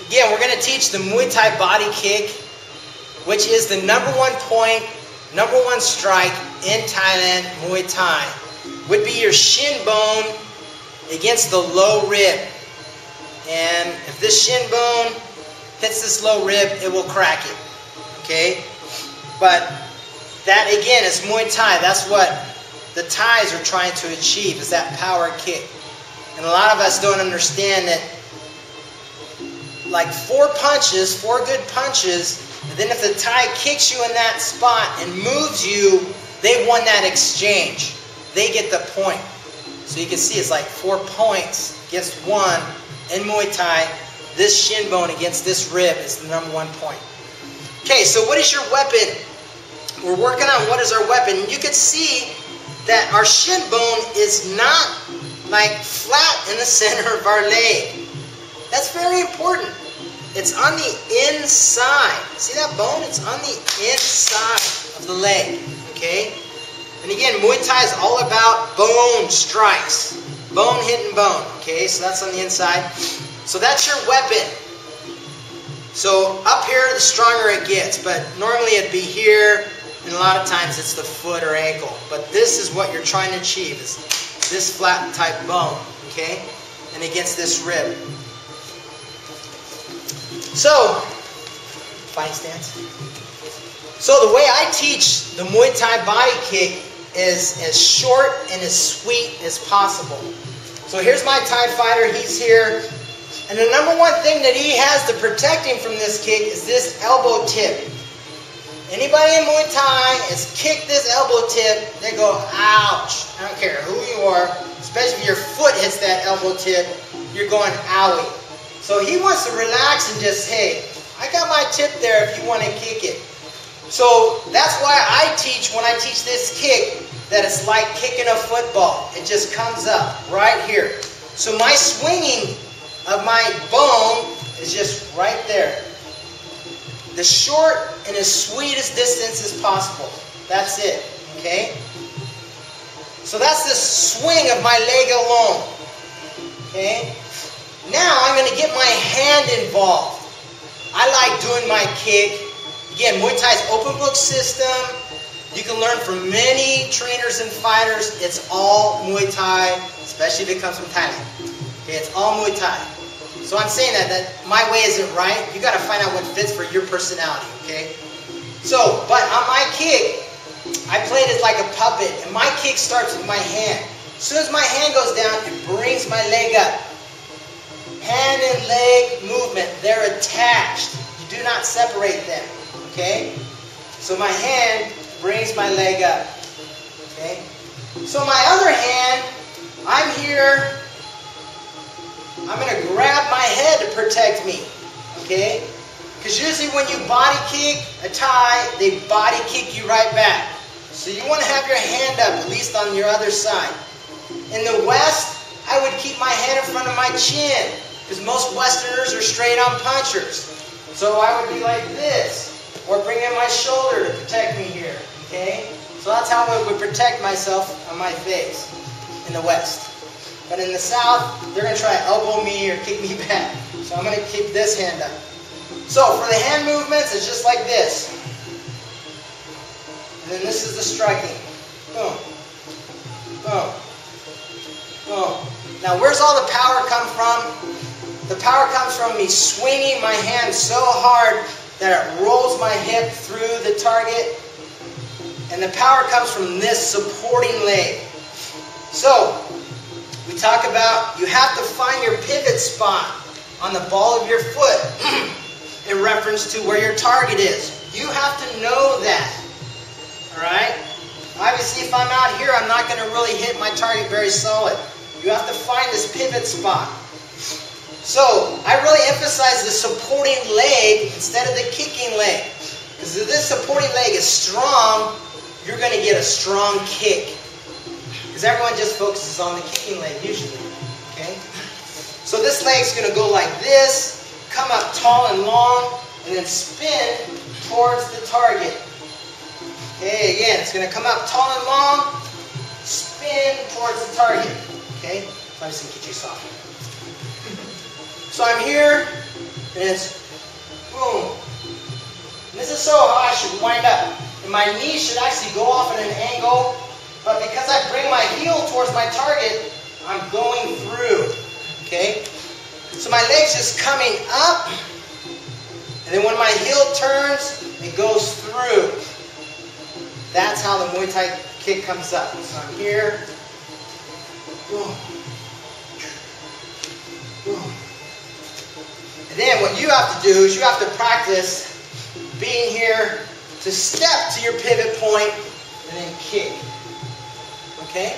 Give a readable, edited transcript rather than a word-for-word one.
Again, we're going to teach the Muay Thai body kick, which is the number 1 point, number 1 strike in Thailand Muay Thai. Would be your shin bone against the low rib. And if this shin bone hits this low rib, it will crack it. Okay? But that again is Muay Thai. That's what the Thais are trying to achieve, is that power kick. And a lot of us don't understand that, like 4 punches, 4 good punches, and then if the Thai kicks you in that spot and moves you, they won that exchange. They get the point. So you can see it's like 4 points against 1 in Muay Thai. This shin bone against this rib is the number 1 point. Okay, so what is your weapon? We're working on what is our weapon. You can see that our shin bone is not like flat in the center of our leg. That's very important. It's on the inside. See that bone? It's on the inside of the leg. Okay? And again, Muay Thai is all about bone strikes. Bone hitting bone. Okay, so that's on the inside. So that's your weapon. So up here, the stronger it gets. But normally it'd be here, and a lot of times it's the foot or ankle. But this is what you're trying to achieve, is this flat type bone. Okay? And against this rib. So, fighting stance. So the way I teach the Muay Thai body kick is as short and as sweet as possible. So here's my Thai fighter, he's here. And the number 1 thing that he has to protect him from this kick is this elbow tip. Anybody in Muay Thai has kicked this elbow tip, they go, ouch. I don't care who you are, especially if your foot hits that elbow tip, you're going owie. So he wants to relax and just, hey, I got my tip there if you want to kick it. So that's why I teach, when I teach this kick, that it's like kicking a football. It just comes up right here. So my swinging of my bone is just right there. The short and as sweet as distance as possible. That's it. Okay? So that's the swing of my leg alone. Okay? Now I'm going to get my hand involved. I like doing my kick. Again, Muay Thai's open book system. You can learn from many trainers and fighters. It's all Muay Thai, especially if it comes from Thailand. Okay, it's all Muay Thai. So I'm saying that my way isn't right. You got to find out what fits for your personality. Okay. So, but on my kick, I played it like a puppet, and my kick starts with my hand. As soon as my hand goes down, it brings my leg up. Hand and leg movement, they're attached. You do not separate them, okay? So my hand brings my leg up, okay? So my other hand, I'm here. I'm going to grab my head to protect me, okay? Because usually when you body kick a Thai, they body kick you right back. So you want to have your hand up, at least on your other side. In the West, I would keep my hand in front of my chin. Because most Westerners are straight-on punchers. So I would be like this, or bring in my shoulder to protect me here, okay? So that's how I would protect myself on my face in the West. But in the South, they're going to try to elbow me or kick me back. So I'm going to keep this hand up. So for the hand movements, it's just like this. And then this is the striking. Boom. Boom. Boom. Now where's all the power come from? The power comes from me swinging my hand so hard that it rolls my hip through the target. And the power comes from this supporting leg. So, we talk about you have to find your pivot spot on the ball of your foot in reference to where your target is. You have to know that. Alright? Obviously, if I'm out here, I'm not going to really hit my target very solid. You have to find this pivot spot. So, I really emphasize the supporting leg instead of the kicking leg. Because if this supporting leg is strong, you're going to get a strong kick. Because everyone just focuses on the kicking leg usually. Okay? So this leg's going to go like this, come up tall and long, and then spin towards the target. Okay, again, it's going to come up tall and long, spin towards the target. Okay? So I'm just going to get you soft. So I'm here, and it's boom. And this is so how I should wind up. And my knee should actually go off at an angle, but because I bring my heel towards my target, I'm going through. Okay? So my leg's just coming up, and then when my heel turns, it goes through. That's how the Muay Thai kick comes up. So I'm here. Boom. Boom. And then what you have to do is you have to practice being here to step to your pivot point and then kick. Okay?